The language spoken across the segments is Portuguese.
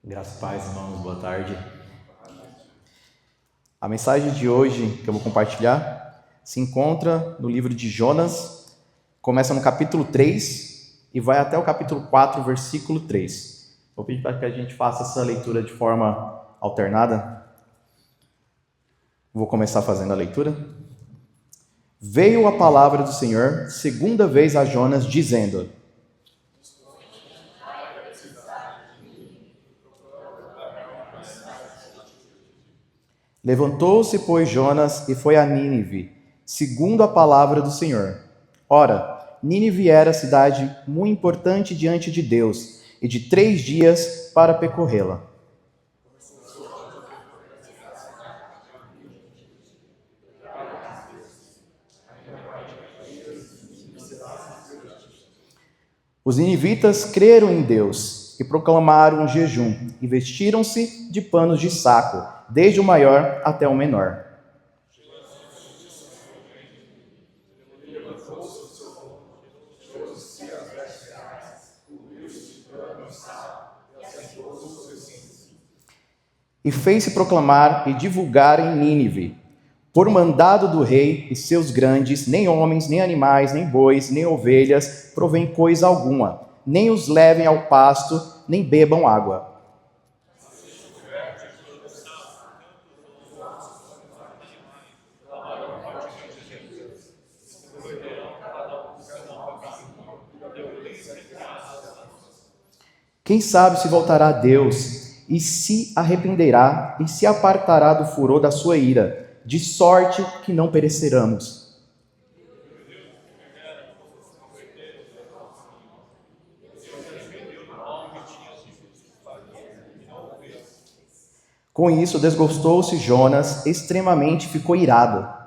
Graças a paz, irmãos, boa tarde. A mensagem de hoje que eu vou compartilhar se encontra no livro de Jonas, começa no capítulo 3 e vai até o capítulo 4, versículo 3. Vou pedir para que a gente faça essa leitura de forma alternada. Vou começar fazendo a leitura. Veio a palavra do Senhor segunda vez a Jonas, dizendo: Levantou-se, pois, Jonas e foi a Nínive, segundo a palavra do Senhor. Ora, Nínive era cidade muito importante diante de Deus, e de 3 dias para percorrê-la. Os ninivitas creram em Deus e proclamaram um jejum, e vestiram-se de panos de saco, desde o maior até o menor. E fez-se proclamar e divulgar em Nínive, por mandado do rei e seus grandes, nem homens, nem animais, nem bois, nem ovelhas, provém coisa alguma, nem os levem ao pasto, nem bebam água. Quem sabe se voltará a Deus e se arrependerá e se apartará do furor da sua ira, de sorte que não pereceramos. Com isso, desgostou-se Jonas, extremamente ficou irado.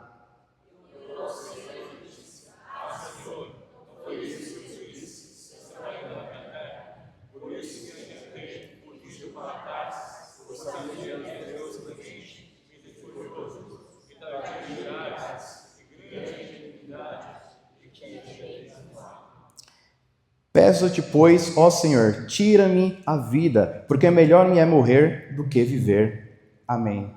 Peço-te, pois, ó Senhor, tira-me a vida, porque melhor me é morrer do que viver. Amém.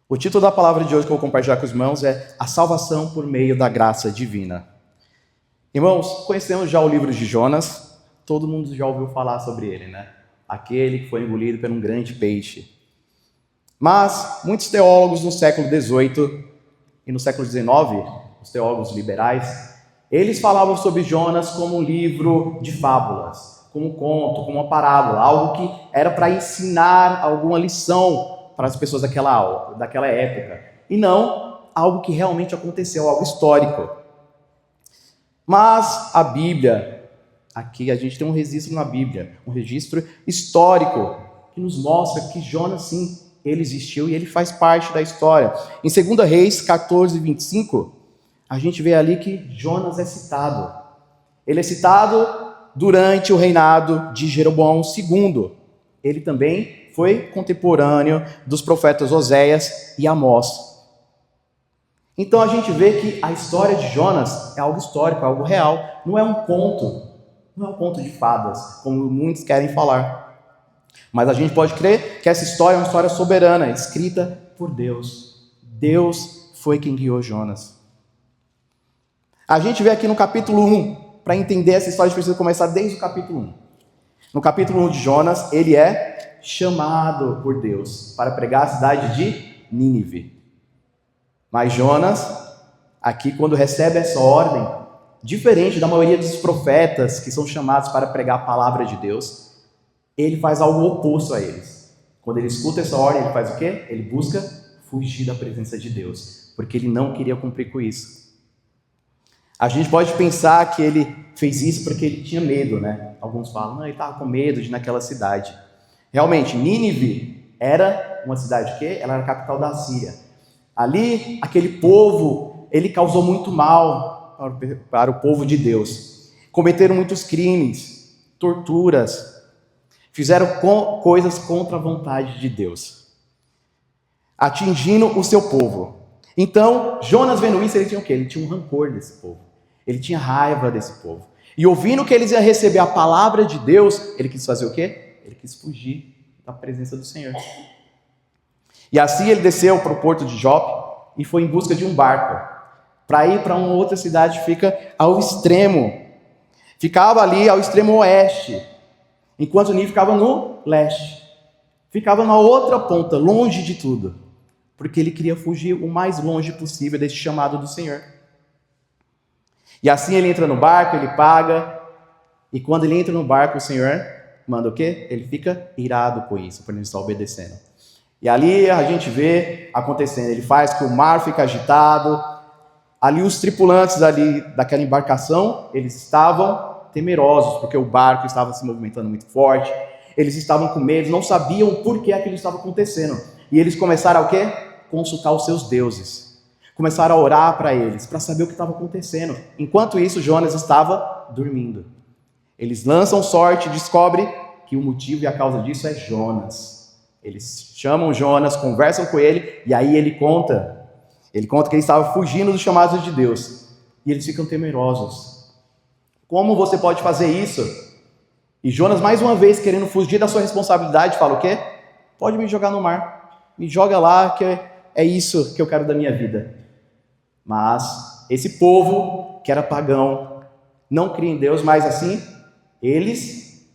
O título da palavra de hoje que eu vou compartilhar com os irmãos é A Salvação por Meio da Graça Divina. Irmãos, conhecemos já o livro de Jonas, todo mundo já ouviu falar sobre ele, né? Aquele que foi engolido por um grande peixe. Mas muitos teólogos no século XVIII e no século XIX, os teólogos liberais, eles falavam sobre Jonas como um livro de fábulas, como um conto, como uma parábola, algo que era para ensinar alguma lição para as pessoas daquela época, e não algo que realmente aconteceu, algo histórico. Mas a Bíblia, aqui a gente tem um registro na Bíblia, um registro histórico, que nos mostra que Jonas, sim, ele existiu e ele faz parte da história. Em 2 Reis 14, 25, a gente vê ali que Jonas é citado. Ele é citado durante o reinado de Jeroboão II. Ele também foi contemporâneo dos profetas Oséias e Amós. Então a gente vê que a história de Jonas é algo histórico, é algo real. Não é um conto, não é um conto de fadas, como muitos querem falar. Mas a gente pode crer que essa história é uma história soberana, escrita por Deus. Deus foi quem guiou Jonas. A gente vê aqui no capítulo 1, para entender essa história, a gente precisa começar desde o capítulo 1. No capítulo 1 de Jonas, ele é chamado por Deus para pregar a cidade de Nínive. Mas Jonas, aqui quando recebe essa ordem, diferente da maioria dos profetas que são chamados para pregar a palavra de Deus, ele faz algo oposto a eles. Quando ele escuta essa ordem, ele faz o quê? Ele busca fugir da presença de Deus, porque ele não queria cumprir com isso. A gente pode pensar que ele fez isso porque ele tinha medo, né? Alguns falam, não, ele estava com medo de ir naquela cidade. Realmente, Nínive era uma cidade que ela era a capital da Síria. Ali, aquele povo, ele causou muito mal para o povo de Deus. Cometeram muitos crimes, torturas, fizeram coisas contra a vontade de Deus, atingindo o seu povo. Então, Jonas vendo isso, ele tinha o quê? Ele tinha um rancor desse povo. Ele tinha raiva desse povo. E ouvindo que eles iam receber a palavra de Deus, ele quis fazer o quê? Ele quis fugir da presença do Senhor. E assim ele desceu para o porto de Jope e foi em busca de um barco para ir para uma outra cidade que fica ao extremo. Ficava ali ao extremo oeste, enquanto Nínive ficava no leste. Ficava na outra ponta, longe de tudo, porque ele queria fugir o mais longe possível desse chamado do Senhor. E assim ele entra no barco, ele paga, e quando ele entra no barco, o Senhor manda o quê? Ele fica irado com isso, por ele estar obedecendo. E ali a gente vê acontecendo, ele faz que o mar fica agitado. Ali os tripulantes ali daquela embarcação, eles estavam temerosos, porque o barco estava se movimentando muito forte. Eles estavam com medo, não sabiam por que aquilo estava acontecendo. E eles começaram a o quê? Consultar os seus deuses. Começaram a orar para eles, para saber o que estava acontecendo. Enquanto isso, Jonas estava dormindo. Eles lançam sorte e descobrem que o motivo e a causa disso é Jonas. Eles chamam Jonas, conversam com ele, e aí ele conta que ele estava fugindo dos chamados de Deus. E eles ficam temerosos. Como você pode fazer isso? E Jonas, mais uma vez, querendo fugir da sua responsabilidade, fala o quê? Pode me jogar no mar. Me joga lá, que é isso que eu quero da minha vida. Mas esse povo, que era pagão, não cria em Deus, mas assim, eles,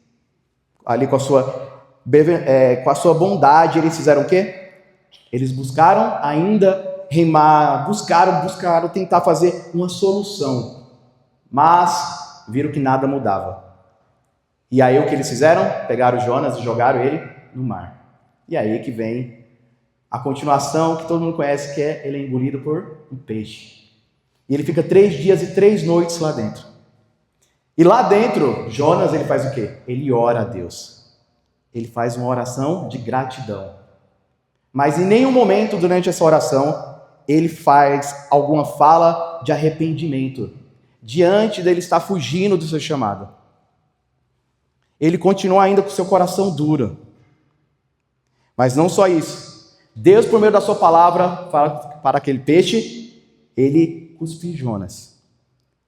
ali com a sua bondade, eles fizeram o quê? Eles buscaram ainda remar, buscaram tentar fazer uma solução, mas viram que nada mudava. E aí o que eles fizeram? Pegaram Jonas e jogaram ele no mar. E aí que vem a continuação que todo mundo conhece, que é ele é engolido por um peixe. E ele fica 3 dias e 3 noites lá dentro. E lá dentro, Jonas, ele faz o quê? Ele ora a Deus. Ele faz uma oração de gratidão. Mas em nenhum momento durante essa oração, ele faz alguma fala de arrependimento, diante dele estar fugindo do seu chamado. Ele continua ainda com seu coração duro. Mas não só isso. Deus, por meio da sua palavra, fala para aquele peixe, ele cuspe Jonas.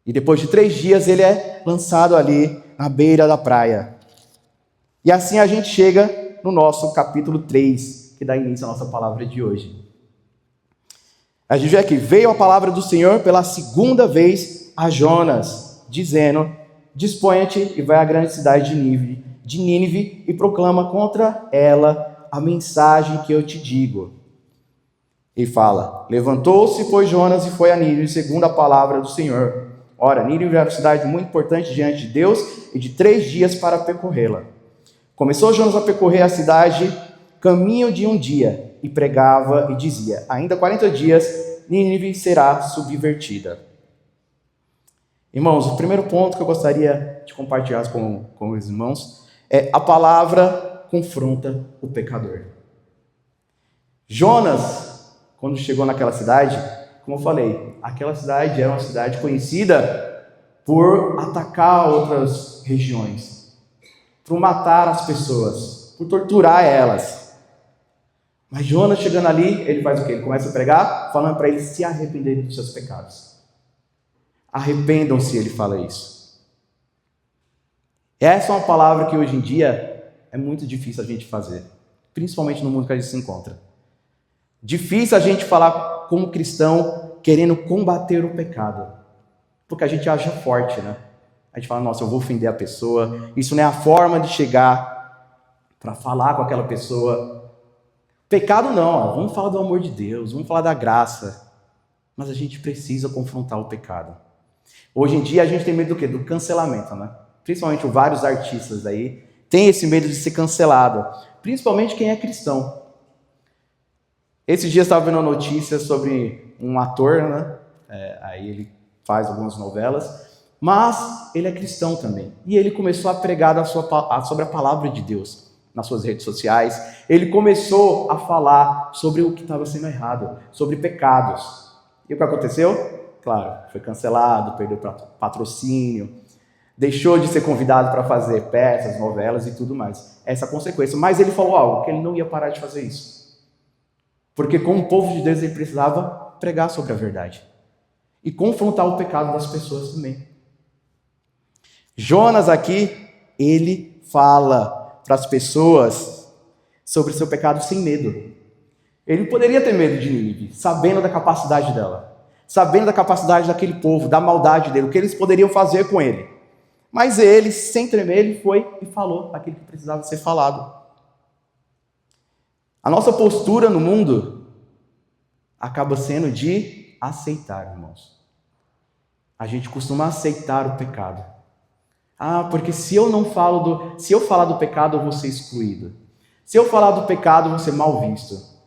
E depois de 3 dias, ele é lançado ali à beira da praia. E assim a gente chega no nosso capítulo 3, que dá início à nossa palavra de hoje. A gente vê aqui, veio a palavra do Senhor pela 2ª vez a Jonas, dizendo: disponha-te e vai à grande cidade de Nínive e proclama contra ela a mensagem que eu te digo. E fala: levantou-se, pois, Jonas e foi a Nínive, segundo a palavra do Senhor. Ora, Nínive era uma cidade muito importante diante de Deus e de 3 dias para percorrê-la. Começou Jonas a percorrer a cidade, caminho de um dia, e pregava e dizia: ainda 40 dias, Nínive será subvertida. Irmãos, o primeiro ponto que eu gostaria de compartilhar com os irmãos é: a palavra confronta o pecador. Jonas, quando chegou naquela cidade, como eu falei, aquela cidade era uma cidade conhecida por atacar outras regiões, por matar as pessoas, por torturar elas. Mas Jonas, chegando ali, ele faz o quê? Ele começa a pregar, falando para eles se arrependerem dos seus pecados. Arrependam-se, ele fala isso. Essa é uma palavra que hoje em dia é muito difícil a gente fazer, principalmente no mundo que a gente se encontra. Difícil a gente falar como cristão querendo combater o pecado, porque a gente acha forte, né? A gente fala: nossa, eu vou ofender a pessoa, isso não é a forma de chegar para falar com aquela pessoa. Pecado não, vamos falar do amor de Deus, vamos falar da graça, mas a gente precisa confrontar o pecado. Hoje em dia a gente tem medo do quê? Do cancelamento, né? Principalmente vários artistas aí têm esse medo de ser cancelado, principalmente quem é cristão. Esses dias eu estava vendo uma notícia sobre um ator, né? Aí ele faz algumas novelas, mas ele é cristão também. E ele começou a pregar sobre a palavra de Deus nas suas redes sociais. Ele começou a falar sobre o que estava sendo errado, sobre pecados. E o que aconteceu? Claro, foi cancelado, perdeu patrocínio, deixou de ser convidado para fazer peças, novelas e tudo mais. Essa é a consequência. Mas ele falou algo, que ele não ia parar de fazer isso. Porque como povo de Deus ele precisava pregar sobre a verdade e confrontar o pecado das pessoas também. Jonas aqui, ele fala para as pessoas sobre seu pecado sem medo. Ele poderia ter medo de Nínive, sabendo da capacidade dela, sabendo da capacidade daquele povo, da maldade dele, o que eles poderiam fazer com ele. Mas ele, sem tremer, ele foi e falou aquilo que precisava ser falado. A nossa postura no mundo acaba sendo de aceitar, irmãos. A gente costuma aceitar o pecado. Porque se eu falar do pecado, eu vou ser excluído. Se eu falar do pecado, eu vou ser mal visto.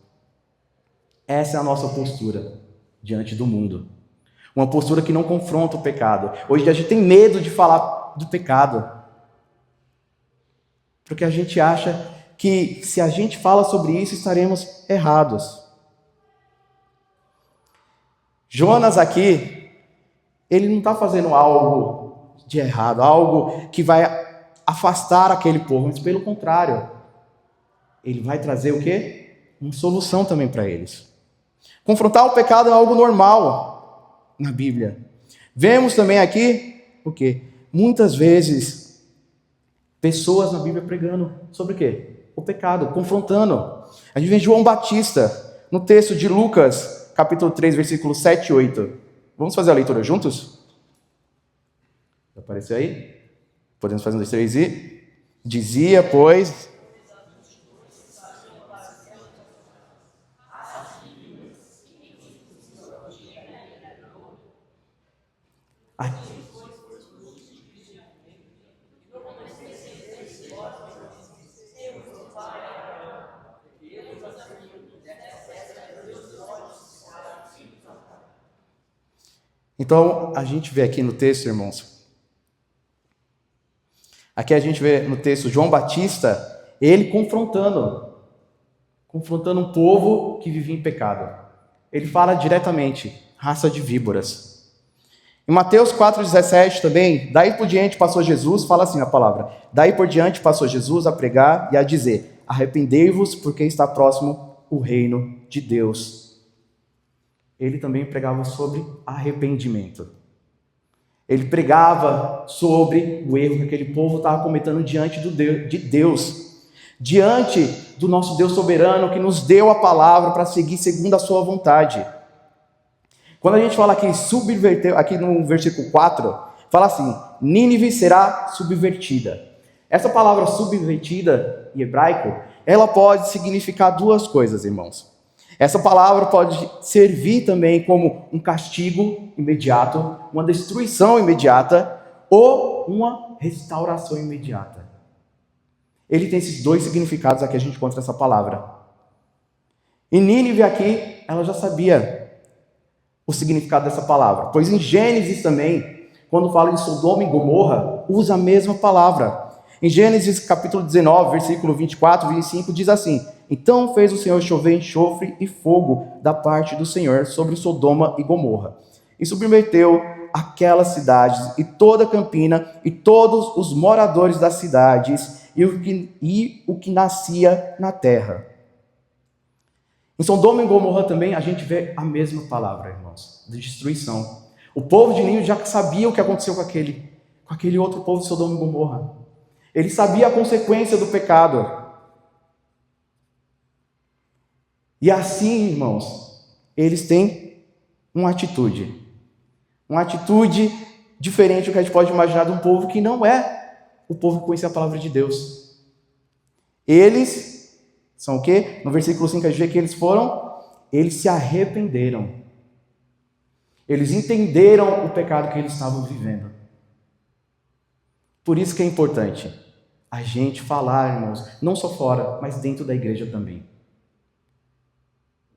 Essa é a nossa postura diante do mundo. Uma postura que não confronta o pecado. Hoje a gente tem medo de falar do pecado. Porque a gente acha que se a gente fala sobre isso, estaremos errados. Jonas aqui, ele não está fazendo algo de errado, algo que vai afastar aquele povo, mas pelo contrário, ele vai trazer o quê? Uma solução também para eles. Confrontar o pecado é algo normal na Bíblia. Vemos também aqui o quê? Muitas vezes, pessoas na Bíblia pregando sobre o quê? O pecado, confrontando. A gente vê João Batista, no texto de Lucas, capítulo 3, versículos 7 e 8. Vamos fazer a leitura juntos? Apareceu aí? Podemos fazer um, dois, três e... Dizia, pois... Então, a gente vê aqui no texto, irmãos, aqui a gente vê no texto João Batista, ele confrontando um povo que vivia em pecado. Ele fala diretamente, raça de víboras. Em Mateus 4,17 também, daí por diante passou Jesus, fala assim a palavra, daí por diante passou Jesus a pregar e a dizer, arrependei-vos porque está próximo o reino de Deus. Ele também pregava sobre arrependimento. Ele pregava sobre o erro que aquele povo estava cometendo diante de Deus, diante do nosso Deus soberano que nos deu a palavra para seguir segundo a sua vontade. Quando a gente fala que subverteu, aqui no versículo 4, fala assim, Nínive será subvertida. Essa palavra subvertida em hebraico, ela pode significar duas coisas, irmãos. Essa palavra pode servir também como um castigo imediato, uma destruição imediata ou uma restauração imediata. Ele tem esses dois significados aqui, a gente encontra essa palavra. E Nínive aqui, ela já sabia o significado dessa palavra, pois em Gênesis também, quando fala em Sodoma e Gomorra, usa a mesma palavra. Em Gênesis capítulo 19, versículo 24 e 25, diz assim, então fez o Senhor chover enxofre e fogo da parte do Senhor sobre Sodoma e Gomorra, e submeteu aquelas cidades e toda a campina e todos os moradores das cidades e o que nascia na terra. Em Sodoma e Gomorra também a gente vê a mesma palavra, irmãos, de destruição. O povo de Nínive já sabia o que aconteceu com aquele outro povo de Sodoma e Gomorra. Ele sabia a consequência do pecado. E assim, irmãos, eles têm uma atitude diferente do que a gente pode imaginar de um povo que não é o povo que conhecia a palavra de Deus. Eles são o quê? No versículo 5 a gente vê que eles se arrependeram. Eles entenderam o pecado que eles estavam vivendo. Por isso que é importante a gente falar, irmãos, não só fora, mas dentro da igreja também.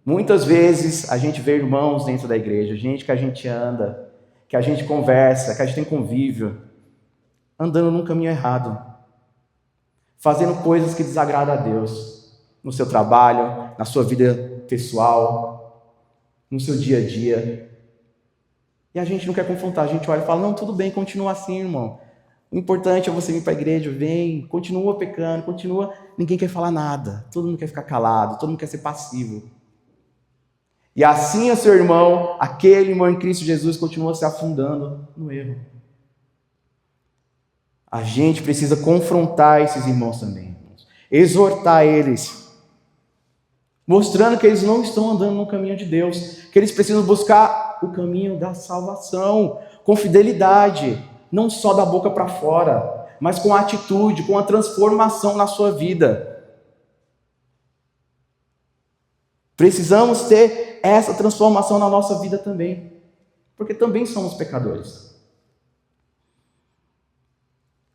Muitas vezes a gente vê irmãos dentro da igreja, gente que a gente anda, que a gente conversa, que a gente tem convívio, andando num caminho errado, fazendo coisas que desagradam a Deus, no seu trabalho, na sua vida pessoal, no seu dia a dia. E a gente não quer confrontar, a gente olha e fala, não, tudo bem, continua assim, irmão. O importante é você vir para a igreja, vem, continua pecando, ninguém quer falar nada, todo mundo quer ficar calado, todo mundo quer ser passivo. E assim o seu irmão, aquele irmão em Cristo Jesus, continua se afundando no erro. A gente precisa confrontar esses irmãos também. exortar eles, mostrando que eles não estão andando no caminho de Deus, que eles precisam buscar o caminho da salvação, com fidelidade, não só da boca para fora, mas com atitude, com a transformação na sua vida. Precisamos ter essa transformação na nossa vida também, porque também somos pecadores.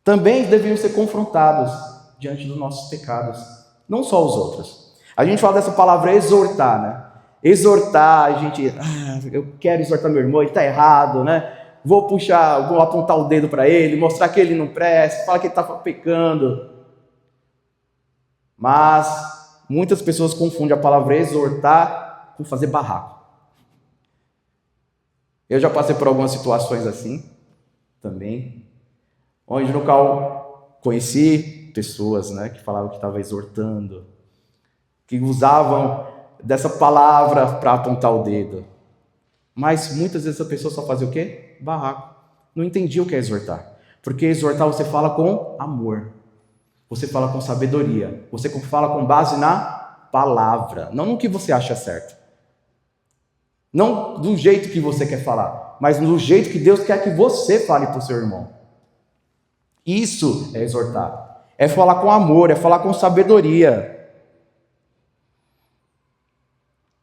Também devemos ser confrontados diante dos nossos pecados, não só os outros. A gente fala dessa palavra exortar, né? Exortar, a gente, eu quero exortar meu irmão, ele está errado, né? Vou apontar o dedo para ele, mostrar que ele não presta, falar que ele está pecando. Mas muitas pessoas confundem a palavra exortar com fazer barraco. Eu já passei por algumas situações assim, também, onde no qual conheci pessoas, né, que falavam que estavam exortando, que usavam dessa palavra para apontar o dedo. Mas muitas vezes a pessoa só fazia o quê? Barraco. Não entendia o que é exortar. Porque exortar você fala com amor. Você fala com sabedoria. Você fala com base na palavra. Não no que você acha certo. Não do jeito que você quer falar, mas do jeito que Deus quer que você fale para o seu irmão. Isso é exortar. É falar com amor, é falar com sabedoria.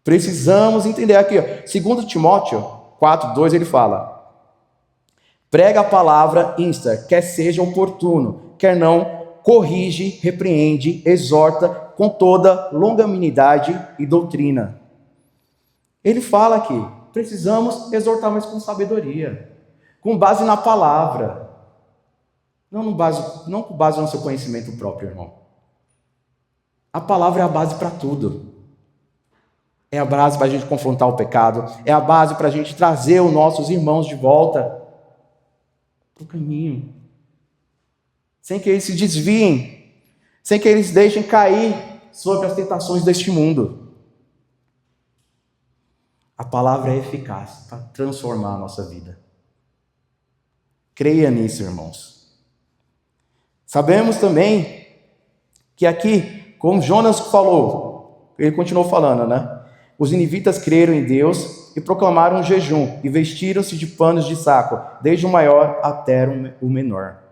Precisamos entender aqui, 2 Timóteo 4:2, ele fala: prega a palavra, insta, quer seja oportuno, quer não, corrige, repreende, exorta com toda longanimidade e doutrina. Ele fala aqui, precisamos exortar, mas com sabedoria, com base na palavra, não com base no seu conhecimento próprio, irmão. A palavra é a base para tudo. É a base para a gente confrontar o pecado. É a base para a gente trazer os nossos irmãos de volta para o caminho. Sem que eles se desviem. Sem que eles deixem cair sobre as tentações deste mundo. A palavra é eficaz para transformar a nossa vida. Creia nisso, irmãos. Sabemos também que aqui, como Jonas falou, ele continuou falando, né? Os ninivitas creram em Deus e proclamaram um jejum e vestiram-se de panos de saco, desde o maior até o menor.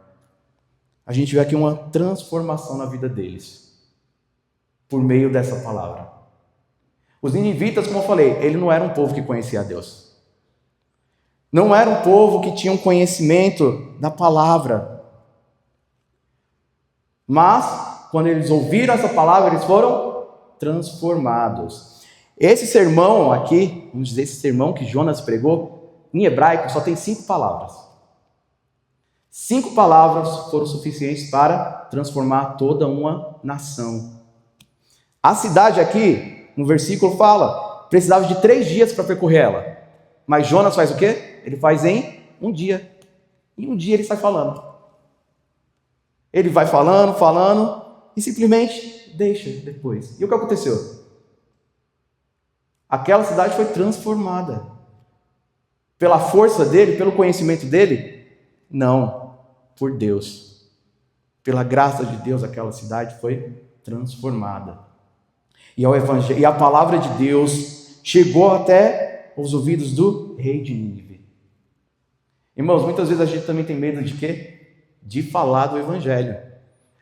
A gente vê aqui uma transformação na vida deles, por meio dessa palavra. Os ninivitas, como eu falei, ele não era um povo que conhecia a Deus. Não era um povo que tinha um conhecimento da palavra. Mas, quando eles ouviram essa palavra, eles foram transformados. Esse sermão aqui, vamos dizer, esse sermão que Jonas pregou, em hebraico só tem 5 palavras. 5 palavras foram suficientes para transformar toda uma nação. A cidade aqui, no versículo fala, precisava de 3 dias para percorrer ela. Mas Jonas faz o quê? Ele faz em um dia. Em um dia ele sai falando. Ele vai falando, e simplesmente deixa depois. E o que aconteceu? Aquela cidade foi transformada. Pela força dele, pelo conhecimento dele? Não, por Deus. Pela graça de Deus, aquela cidade foi transformada. E a palavra de Deus chegou até os ouvidos do rei de Nínive. Irmãos, muitas vezes a gente também tem medo de quê? De falar do evangelho.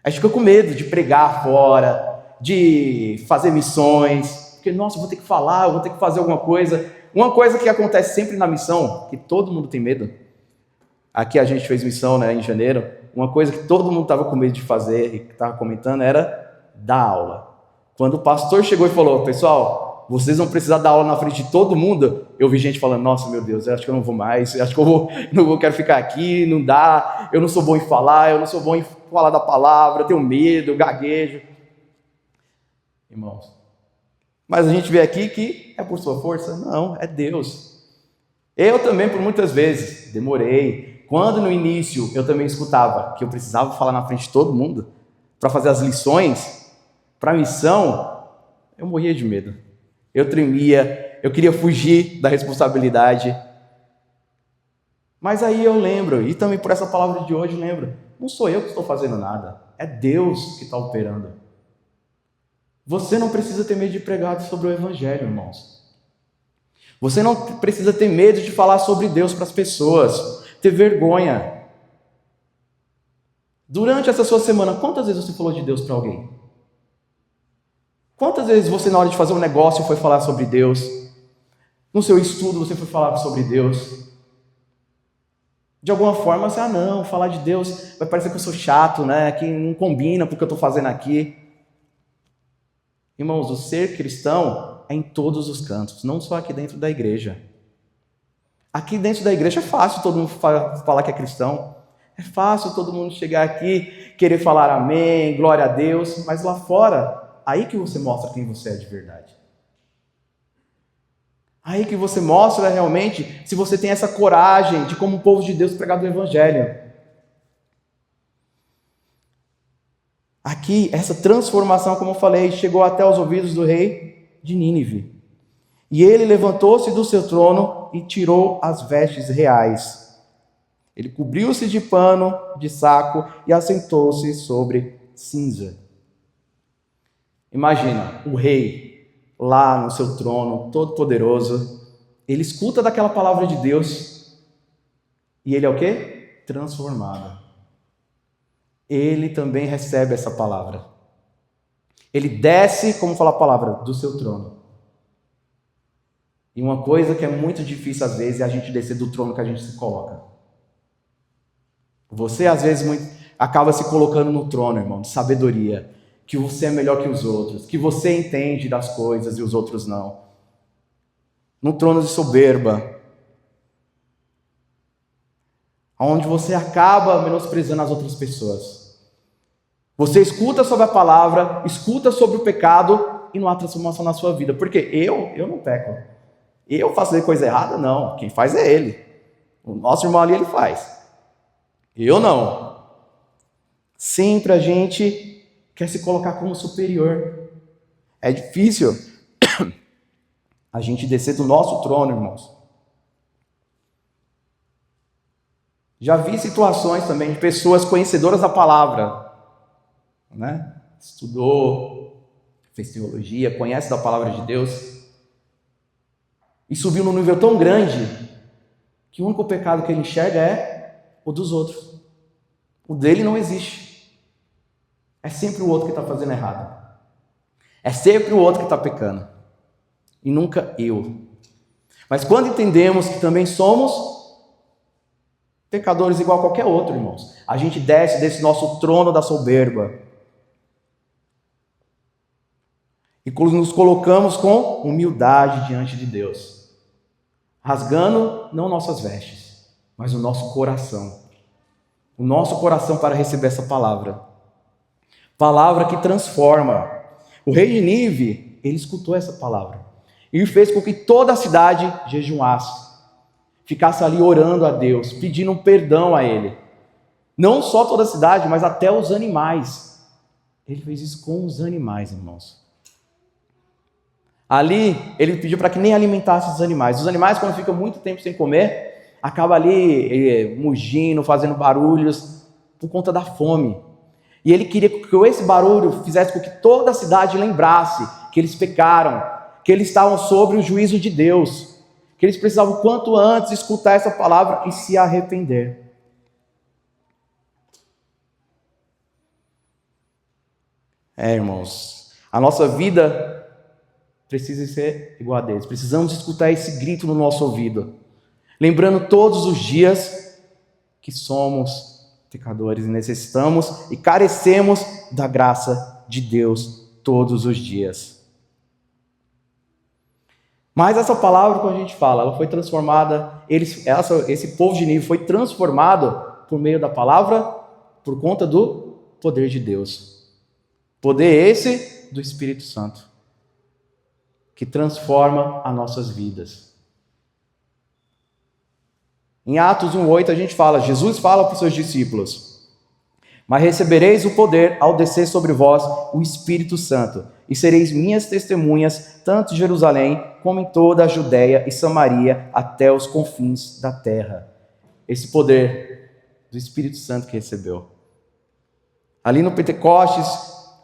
A gente fica com medo de pregar fora, de fazer missões. Porque, nossa, eu vou ter que falar, eu vou ter que fazer alguma coisa. Uma coisa que acontece sempre na missão, que todo mundo tem medo. Aqui a gente fez missão, né, em janeiro. Uma coisa que todo mundo estava com medo de fazer, e que estava comentando, era dar aula. Quando o pastor chegou e falou, pessoal, vocês vão precisar dar aula na frente de todo mundo, eu vi gente falando, nossa, meu Deus, eu acho que eu não vou mais, eu acho que eu quero ficar aqui, não dá, eu não sou bom em falar, eu não sou bom em falar da palavra, eu tenho medo, eu gaguejo. Irmãos, mas a gente vê aqui que é por sua força? Não, é Deus. Eu também, por muitas vezes, demorei. Quando no início eu também escutava que eu precisava falar na frente de todo mundo para fazer as lições, para a missão, eu morria de medo. Eu tremia, eu queria fugir da responsabilidade. Mas aí eu lembro, e também por essa palavra de hoje eu lembro, não sou eu que estou fazendo nada, é Deus que está operando. Você não precisa ter medo de pregar sobre o Evangelho, irmãos. Você não precisa ter medo de falar sobre Deus para as pessoas, ter vergonha. Durante essa sua semana, quantas vezes você falou de Deus para alguém? Quantas vezes você, na hora de fazer um negócio, foi falar sobre Deus? No seu estudo, você foi falar sobre Deus? De alguma forma, você, não, falar de Deus vai parecer que eu sou chato, né? Que não combina com o que eu estou fazendo aqui. Irmãos, o ser cristão é em todos os cantos, não só aqui dentro da igreja. Aqui dentro da igreja é fácil todo mundo falar que é cristão. É fácil todo mundo chegar aqui, querer falar amém, glória a Deus, mas lá fora, aí que você mostra quem você é de verdade. Aí que você mostra realmente se você tem essa coragem de, como povo de Deus, pregar do Evangelho. Aqui, essa transformação, como eu falei, chegou até os ouvidos do rei de Nínive. E ele levantou-se do seu trono e tirou as vestes reais. Ele cobriu-se de pano, de saco, e assentou-se sobre cinza. Imagina, o rei, lá no seu trono, todo poderoso, ele escuta daquela palavra de Deus, e ele é o quê? Transformado. Ele também recebe essa palavra. Ele desce, como fala a palavra, do seu trono. E uma coisa que é muito difícil às vezes é a gente descer do trono que a gente se coloca. Você às vezes acaba se colocando no trono, irmão, de sabedoria, que você é melhor que os outros, que você entende das coisas e os outros não. No trono de soberba, onde você acaba menosprezando as outras pessoas. Você escuta sobre a palavra, escuta sobre o pecado e não há transformação na sua vida. Porque eu não peco. Eu faço coisa errada? Não. Quem faz é ele. O nosso irmão ali, ele faz. Eu não. Sempre a gente quer se colocar como superior. É difícil a gente descer do nosso trono, irmãos. Já vi situações também de pessoas conhecedoras da palavra, né? Estudou, fez teologia, conhece da palavra de Deus, e subiu num nível tão grande que o único pecado que ele enxerga é o dos outros. O dele não existe. É sempre o outro que está fazendo errado. É sempre o outro que está pecando. E nunca eu. Mas quando entendemos que também somos pecadores igual a qualquer outro, irmãos, a gente desce desse nosso trono da soberba e nos colocamos com humildade diante de Deus, rasgando não nossas vestes, mas o nosso coração. O nosso coração para receber essa palavra. Palavra que transforma. O rei de Nínive, ele escutou essa palavra e fez com que toda a cidade jejuasse, ficasse ali orando a Deus, pedindo perdão a ele. Não só toda a cidade, mas até os animais. Ele fez isso com os animais, irmãos. Ali, ele pediu para que nem alimentasse os animais. Os animais, quando ficam muito tempo sem comer, acabam ali mugindo, fazendo barulhos, por conta da fome. E ele queria que esse barulho fizesse com que toda a cidade lembrasse que eles pecaram, que eles estavam sob o juízo de Deus, que eles precisavam quanto antes escutar essa palavra e se arrepender. Irmãos, a nossa vida precisa ser igual a deles. Precisamos escutar esse grito no nosso ouvido, lembrando todos os dias que somos pecadores e necessitamos e carecemos da graça de Deus todos os dias. Mas essa palavra, quando a gente fala, ela foi transformada, esse povo de Nínive foi transformado por meio da palavra, por conta do poder de Deus. Poder esse do Espírito Santo, que transforma as nossas vidas. Em Atos 1:8 a gente fala, Jesus fala para os seus discípulos: mas recebereis o poder ao descer sobre vós o Espírito Santo, e sereis minhas testemunhas, tanto em Jerusalém, como em toda a Judéia e Samaria, até os confins da terra. Esse poder do Espírito Santo que recebeu. Ali no Pentecostes,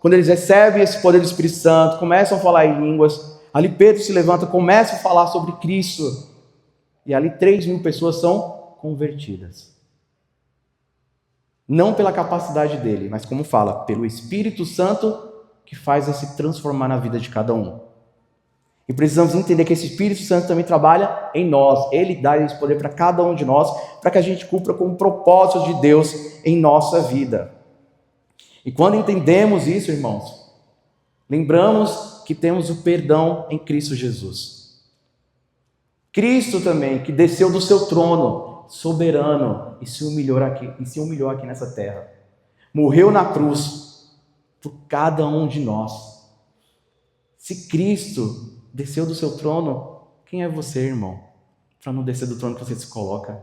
quando eles recebem esse poder do Espírito Santo, começam a falar em línguas, ali Pedro se levanta, começa a falar sobre Cristo, e ali 3.000 pessoas são convertidas. Não pela capacidade dele, mas como fala, pelo Espírito Santo que faz se transformar na vida de cada um. E precisamos entender que esse Espírito Santo também trabalha em nós. Ele dá esse poder para cada um de nós, para que a gente cumpra com o propósito de Deus em nossa vida. E quando entendemos isso, irmãos, lembramos que temos o perdão em Cristo Jesus. Cristo também, que desceu do seu trono, soberano, e se humilhou aqui nessa terra. Morreu na cruz por cada um de nós. Se Cristo desceu do seu trono, quem é você, irmão, para não descer do trono que você se coloca?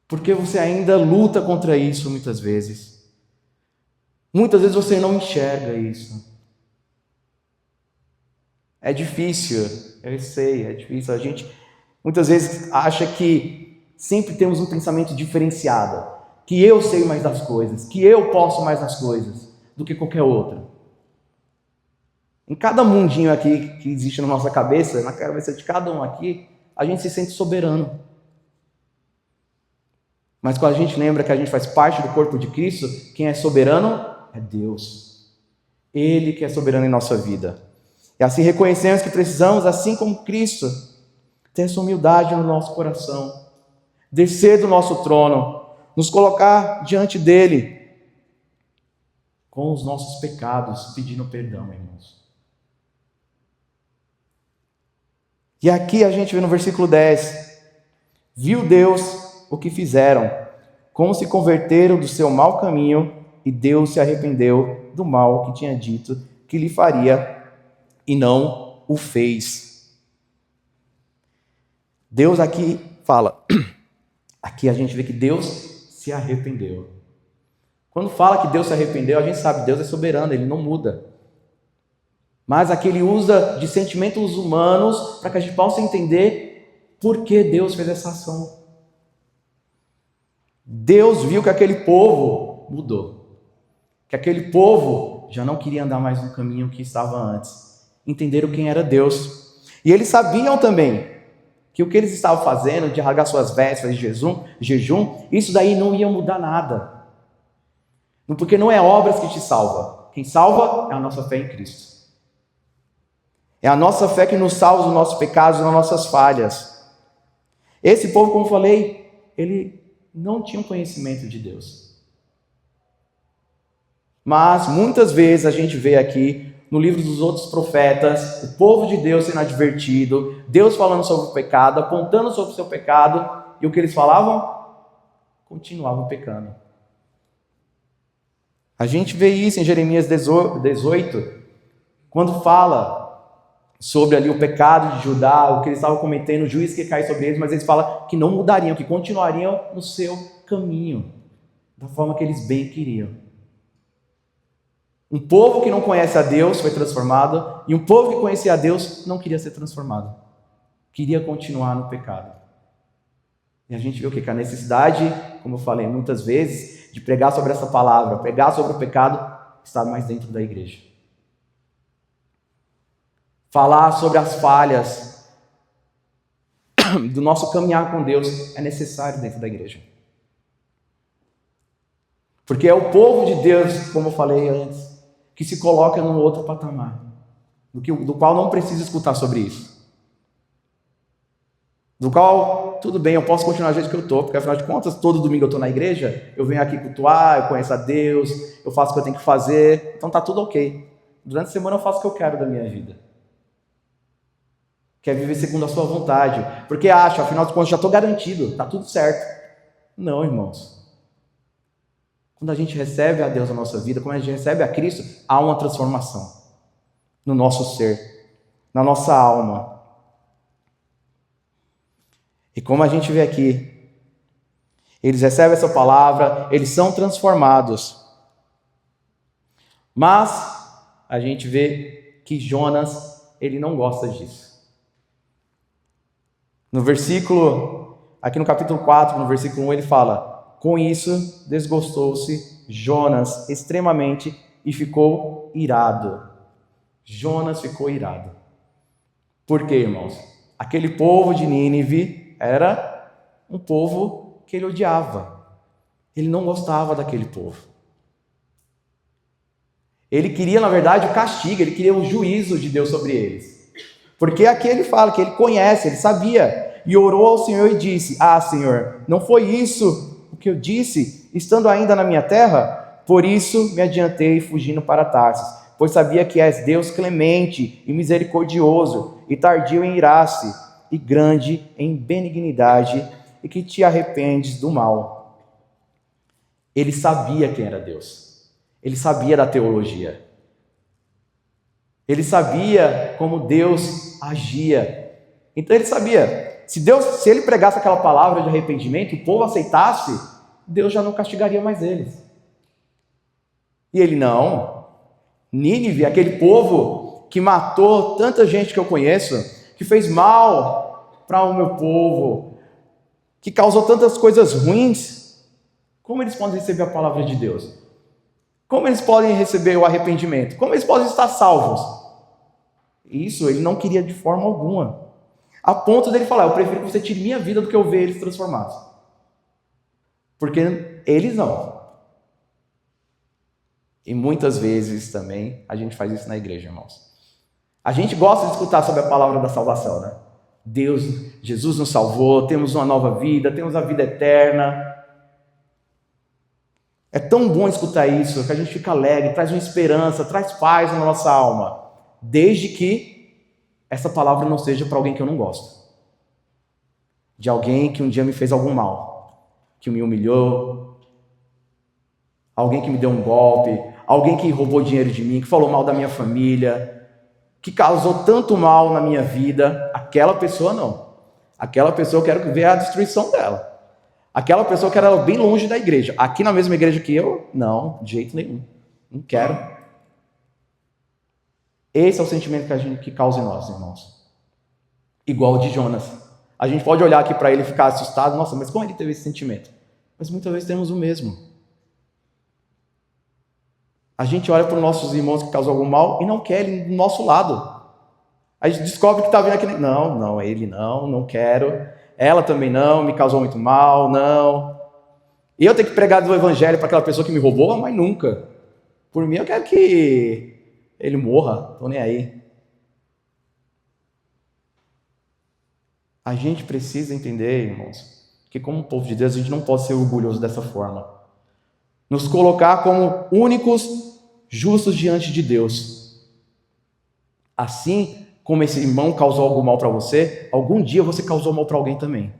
Porque você ainda luta contra isso muitas vezes. Muitas vezes você não enxerga isso. É difícil, eu sei, é difícil. A gente muitas vezes acha que sempre temos um pensamento diferenciado, que eu sei mais das coisas, que eu posso mais das coisas do que qualquer outro. Em cada mundinho aqui que existe na nossa cabeça, na cabeça de cada um aqui, a gente se sente soberano. Mas quando a gente lembra que a gente faz parte do corpo de Cristo, quem é soberano é Deus. Ele que é soberano em nossa vida. E assim reconhecemos que precisamos, assim como Cristo, ter essa humildade no nosso coração, descer do nosso trono, nos colocar diante dele com os nossos pecados, pedindo perdão, irmãos. E aqui a gente vê no versículo 10, viu Deus o que fizeram, como se converteram do seu mau caminho, e Deus se arrependeu do mal que tinha dito que lhe faria, e não o fez. Deus aqui fala, aqui a gente vê que Deus se arrependeu. Quando fala que Deus se arrependeu, a gente sabe, Deus é soberano, ele não muda. Mas aqui ele usa de sentimentos humanos para que a gente possa entender por que Deus fez essa ação. Deus viu que aquele povo mudou, que aquele povo já não queria andar mais no caminho que estava antes. Entenderam quem era Deus. E eles sabiam também que o que eles estavam fazendo, de rasgar suas vestes, de jejum, isso daí não ia mudar nada. Porque não é obras que te salva. Quem salva é a nossa fé em Cristo. É a nossa fé que nos salva dos nossos pecados e das nossas falhas. Esse povo, como eu falei, ele não tinha um conhecimento de Deus. Mas muitas vezes a gente vê aqui no livro dos outros profetas, o povo de Deus sendo advertido, Deus falando sobre o pecado, apontando sobre o seu pecado, e o que eles falavam? Continuavam pecando. A gente vê isso em Jeremias 18, quando fala sobre ali o pecado de Judá, o que eles estavam cometendo, o juízo que cai sobre eles, mas eles falam que não mudariam, que continuariam no seu caminho, da forma que eles bem queriam. Um povo que não conhece a Deus foi transformado, e um povo que conhecia a Deus não queria ser transformado, queria continuar no pecado. E a gente viu que a necessidade, como eu falei muitas vezes, de pregar sobre essa palavra, pregar sobre o pecado, está mais dentro da igreja. Falar sobre as falhas do nosso caminhar com Deus é necessário dentro da igreja. Porque é o povo de Deus, como eu falei antes, que se coloca num outro patamar, do qual não precisa escutar sobre isso. Do qual, tudo bem, eu posso continuar do jeito que eu estou, porque afinal de contas, todo domingo eu estou na igreja, eu venho aqui cultuar, eu conheço a Deus, eu faço o que eu tenho que fazer, então está tudo ok. Durante a semana eu faço o que eu quero da minha vida. Quer viver segundo a sua vontade, porque acha, afinal de contas, já estou garantido, está tudo certo. Não, irmãos. Quando a gente recebe a Deus na nossa vida, quando a gente recebe a Cristo, há uma transformação no nosso ser, na nossa alma. E como a gente vê aqui, eles recebem essa palavra, eles são transformados. Mas a gente vê que Jonas, ele não gosta disso. No versículo, aqui no capítulo 4, no versículo 1, ele fala: com isso, desgostou-se Jonas extremamente e ficou irado. Jonas ficou irado. Por quê, irmãos? Aquele povo de Nínive era um povo que ele odiava. Ele não gostava daquele povo. Ele queria, na verdade, o castigo, ele queria o juízo de Deus sobre eles. Porque aqui ele fala que ele conhece, ele sabia. E orou ao Senhor e disse: Ah, Senhor, não foi isso o que eu disse, estando ainda na minha terra? Por isso me adiantei fugindo para Tarsis, pois sabia que és Deus clemente e misericordioso, e tardio em irar-se, e grande em benignidade, e que te arrependes do mal. Ele sabia quem era Deus. Ele sabia da teologia. Ele sabia como Deus agia. Então ele sabia, se ele pregasse aquela palavra de arrependimento, o povo aceitasse, Deus já não castigaria mais eles. E ele não. Nínive, aquele povo que matou tanta gente que eu conheço, que fez mal para o meu povo, que causou tantas coisas ruins, como eles podem receber a palavra de Deus? Como eles podem receber o arrependimento? Como eles podem estar salvos? Isso ele não queria de forma alguma. A ponto dele falar: eu prefiro que você tire minha vida do que eu ver eles transformados. Porque eles não. E muitas vezes também a gente faz isso na igreja, irmãos. A gente gosta de escutar sobre a palavra da salvação, né? Deus, Jesus nos salvou, temos uma nova vida, temos a vida eterna. É tão bom escutar isso, que a gente fica alegre, traz uma esperança, traz paz na nossa alma. Desde que essa palavra não seja para alguém que eu não gosto. De alguém que um dia me fez algum mal, que me humilhou, alguém que me deu um golpe, alguém que roubou dinheiro de mim, que falou mal da minha família, que causou tanto mal na minha vida. Aquela pessoa não. Aquela pessoa eu quero ver a destruição dela. Aquela pessoa eu quero ela bem longe da igreja. Aqui na mesma igreja que eu, não, de jeito nenhum. Não quero. Esse é o sentimento que causa em nós, irmãos. Igual o de Jonas. A gente pode olhar aqui para ele e ficar assustado. Nossa, mas como ele teve esse sentimento? Mas muitas vezes temos o mesmo. A gente olha para os nossos irmãos que causam algum mal e não quer ele do nosso lado. A gente descobre que está vindo aquele... Não, ele não quero. Ela também não, me causou muito mal, não. E eu tenho que pregar do evangelho para aquela pessoa que me roubou? Mas nunca. Por mim eu quero que ele morra, estou nem aí. A gente precisa entender, irmãos, que como povo de Deus a gente não pode ser orgulhoso dessa forma. Nos colocar como únicos justos diante de Deus. Assim como esse irmão causou algum mal para você, algum dia você causou mal para alguém também.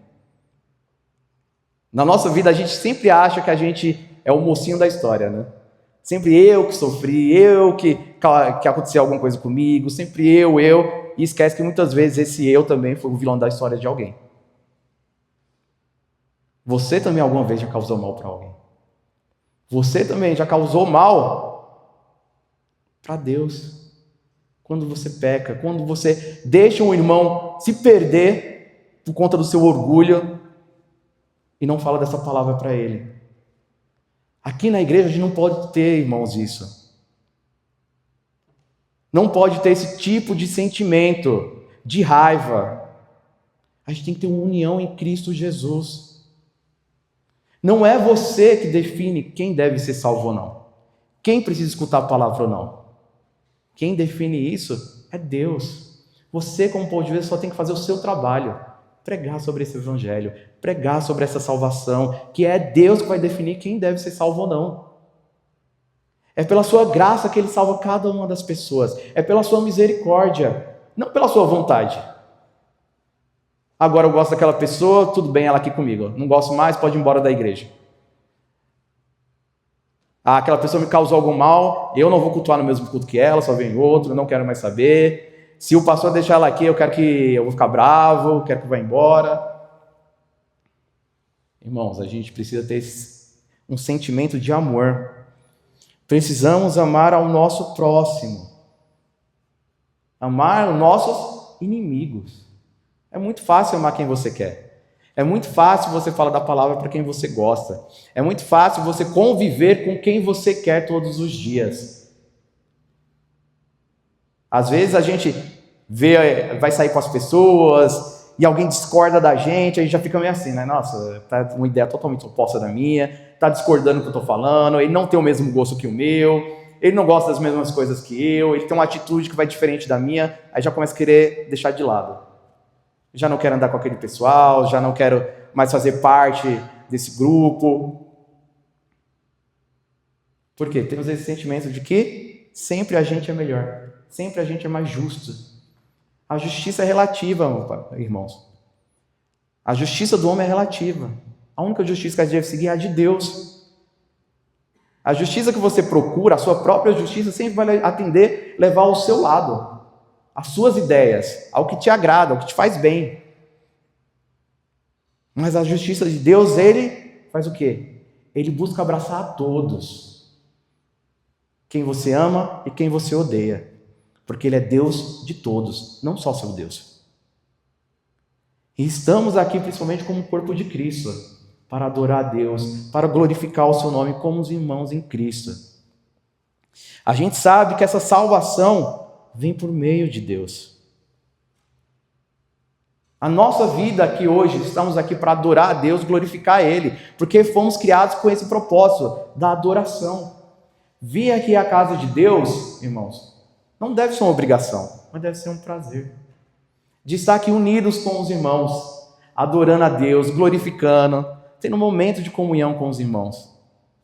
Na nossa vida a gente sempre acha que a gente é o mocinho da história, né? Sempre eu que sofri, eu que aconteceu alguma coisa comigo, sempre eu, e esquece que muitas vezes esse eu também foi o vilão da história de alguém. Você também alguma vez já causou mal para alguém. Você também já causou mal para Deus. Quando você peca, quando você deixa um irmão se perder por conta do seu orgulho e não fala dessa palavra para ele. Aqui na igreja a gente não pode ter, irmãos, isso. Não pode ter esse tipo de sentimento, de raiva. A gente tem que ter uma união em Cristo Jesus. Não é você que define quem deve ser salvo ou não. Quem precisa escutar a palavra ou não. Quem define isso é Deus. Você, como povo de Deus, só tem que fazer o seu trabalho. Pregar sobre esse evangelho. Pregar sobre essa salvação. Que é Deus que vai definir quem deve ser salvo ou não. É pela sua graça que Ele salva cada uma das pessoas. É pela sua misericórdia. Não pela sua vontade. Agora eu gosto daquela pessoa, tudo bem, ela aqui comigo. Não gosto mais, pode ir embora da igreja. Aquela pessoa me causou algum mal, eu não vou cultuar no mesmo culto que ela, só vem outro, não quero mais saber. Se o pastor deixar ela aqui, eu vou ficar bravo, quero que vá embora. Irmãos, a gente precisa ter um sentimento de amor. Precisamos amar ao nosso próximo. Amar os nossos inimigos. É muito fácil amar quem você quer. É muito fácil você falar da palavra para quem você gosta. É muito fácil você conviver com quem você quer todos os dias. Às vezes a gente vai sair com as pessoas e alguém discorda da gente, aí já fica meio assim, né? Nossa, tá uma ideia totalmente oposta da minha, tá discordando do que eu tô falando, ele não tem o mesmo gosto que o meu, ele não gosta das mesmas coisas que eu, ele tem uma atitude que vai diferente da minha, aí já começa a querer deixar de lado. Já não quero andar com aquele pessoal, já não quero mais fazer parte desse grupo. Por quê? Temos esse sentimento de que sempre a gente é melhor, sempre a gente é mais justo. A justiça é relativa, irmãos. A justiça do homem é relativa. A única justiça que a gente deve seguir é a de Deus. A justiça que você procura, a sua própria justiça, sempre vai atender, levar ao seu lado, as suas ideias, ao que te agrada, ao que te faz bem. Mas a justiça de Deus, ele faz o quê? Ele busca abraçar a todos. Quem você ama e quem você odeia. Porque ele é Deus de todos, não só seu Deus. E estamos aqui principalmente como corpo de Cristo, para adorar a Deus, para glorificar o seu nome como os irmãos em Cristo. A gente sabe que essa salvação vem por meio de Deus. A nossa vida aqui hoje, estamos aqui para adorar a Deus, glorificar Ele, porque fomos criados com esse propósito da adoração. Vir aqui à casa de Deus, irmãos, não deve ser uma obrigação, mas deve ser um prazer. De estar aqui unidos com os irmãos, adorando a Deus, glorificando, tendo um momento de comunhão com os irmãos,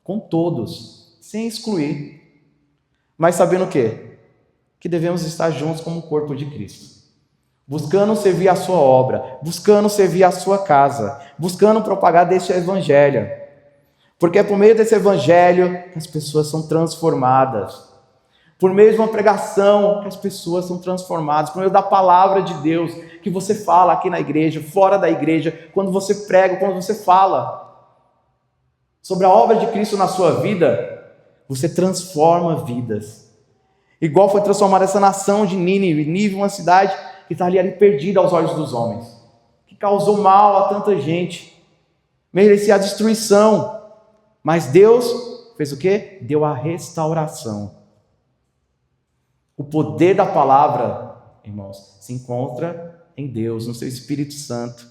com todos, sem excluir. Mas sabendo o quê? Que devemos estar juntos como corpo de Cristo. Buscando servir a sua obra, buscando servir a sua casa, buscando propagar deste evangelho. Porque é por meio desse evangelho que as pessoas são transformadas. Por meio de uma pregação que as pessoas são transformadas, por meio da palavra de Deus que você fala aqui na igreja, fora da igreja, quando você prega, quando você fala sobre a obra de Cristo na sua vida, você transforma vidas. Igual foi transformada essa nação de Nínive. Nínive, uma cidade que está ali perdida aos olhos dos homens, que causou mal a tanta gente, merecia a destruição, mas Deus fez o quê? Deu a restauração. O poder da palavra, irmãos, se encontra em Deus, no seu Espírito Santo.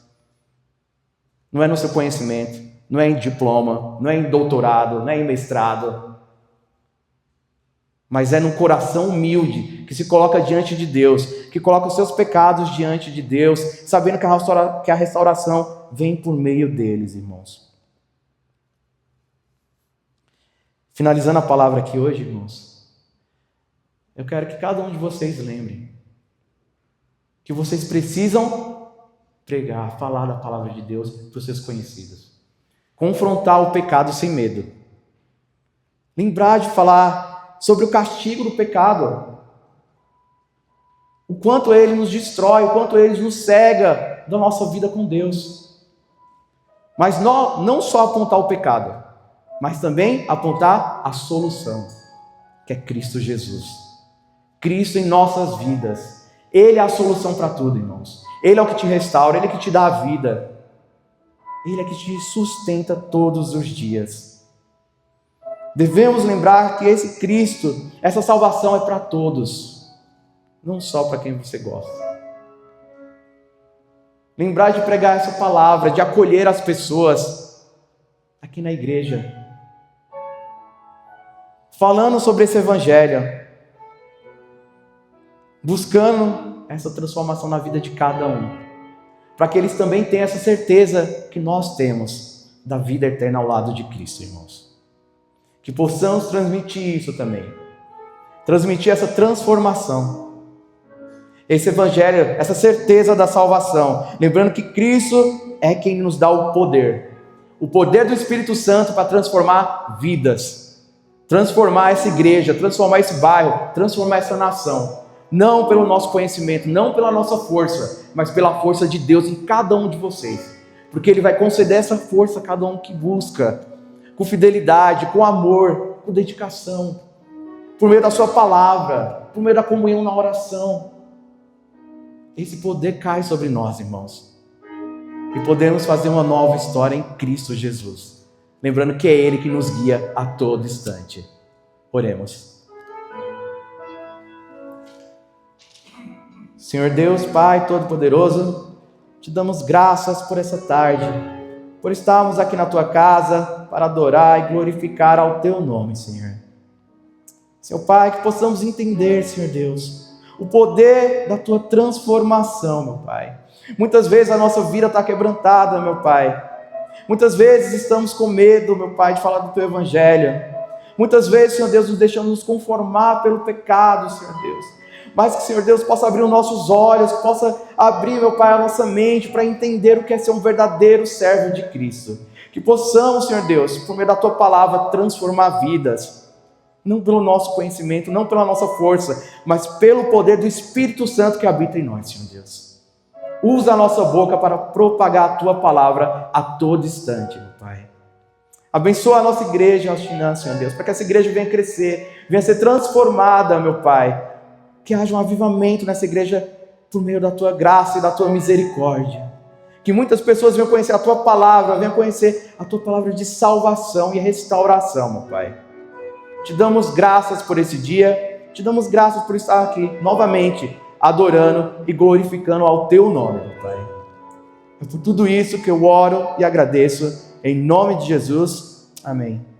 Não é no seu conhecimento, não é em diploma, não é em doutorado, não é em mestrado. Mas é num coração humilde, que se coloca diante de Deus, que coloca os seus pecados diante de Deus, sabendo que a restauração vem por meio deles, irmãos. Finalizando a palavra aqui hoje, irmãos, eu quero que cada um de vocês lembre que vocês precisam pregar, falar da palavra de Deus para os seus conhecidos. Confrontar o pecado sem medo. Lembrar de falar sobre o castigo do pecado. O quanto ele nos destrói, o quanto ele nos cega da nossa vida com Deus. Mas não só apontar o pecado, mas também apontar a solução, que é Cristo Jesus. Cristo em nossas vidas. Ele é a solução para tudo, irmãos. Ele é o que te restaura, Ele é que te dá a vida. Ele é que te sustenta todos os dias. Devemos lembrar que esse Cristo, essa salvação é para todos, não só para quem você gosta. Lembrar de pregar essa palavra, de acolher as pessoas aqui na igreja, falando sobre esse evangelho, buscando essa transformação na vida de cada um, para que eles também tenham essa certeza que nós temos da vida eterna ao lado de Cristo, irmãos. Que possamos transmitir isso também, transmitir essa transformação, esse evangelho, essa certeza da salvação, lembrando que Cristo é quem nos dá o poder do Espírito Santo para transformar vidas, transformar essa igreja, transformar esse bairro, transformar essa nação. Não pelo nosso conhecimento, não pela nossa força, mas pela força de Deus em cada um de vocês. Porque Ele vai conceder essa força a cada um que busca, com fidelidade, com amor, com dedicação, por meio da sua palavra, por meio da comunhão na oração. Esse poder cai sobre nós, irmãos. e podemos fazer uma nova história em Cristo Jesus. Lembrando que é Ele que nos guia a todo instante. Oremos. Senhor Deus, Pai Todo-Poderoso, te damos graças por essa tarde, por estarmos aqui na Tua casa para adorar e glorificar ao Teu nome, Senhor. Senhor Pai, que possamos entender, Senhor Deus, o poder da Tua transformação, meu Pai. Muitas vezes a nossa vida está quebrantada, meu Pai. Muitas vezes estamos com medo, meu Pai, de falar do Teu Evangelho. Muitas vezes, Senhor Deus, nos deixamos nos conformar pelo pecado, Senhor Deus. Mas que, Senhor Deus, possa abrir os nossos olhos, que possa abrir, meu Pai, a nossa mente para entender o que é ser um verdadeiro servo de Cristo. Que possamos, Senhor Deus, por meio da Tua palavra, transformar vidas. Não pelo nosso conhecimento, não pela nossa força, mas pelo poder do Espírito Santo que habita em nós, Senhor Deus. Usa a nossa boca para propagar a Tua palavra a todo instante, meu Pai. Abençoa a nossa igreja, as finanças, Senhor Deus, para que essa igreja venha crescer, venha ser transformada, meu Pai. Que haja um avivamento nessa igreja por meio da Tua graça e da Tua misericórdia. Que muitas pessoas venham conhecer a Tua palavra, venham conhecer a Tua palavra de salvação e restauração, meu Pai. Te damos graças por esse dia, te damos graças por estar aqui novamente, adorando e glorificando ao Teu nome, meu Pai. É por tudo isso que eu oro e agradeço, em nome de Jesus. Amém.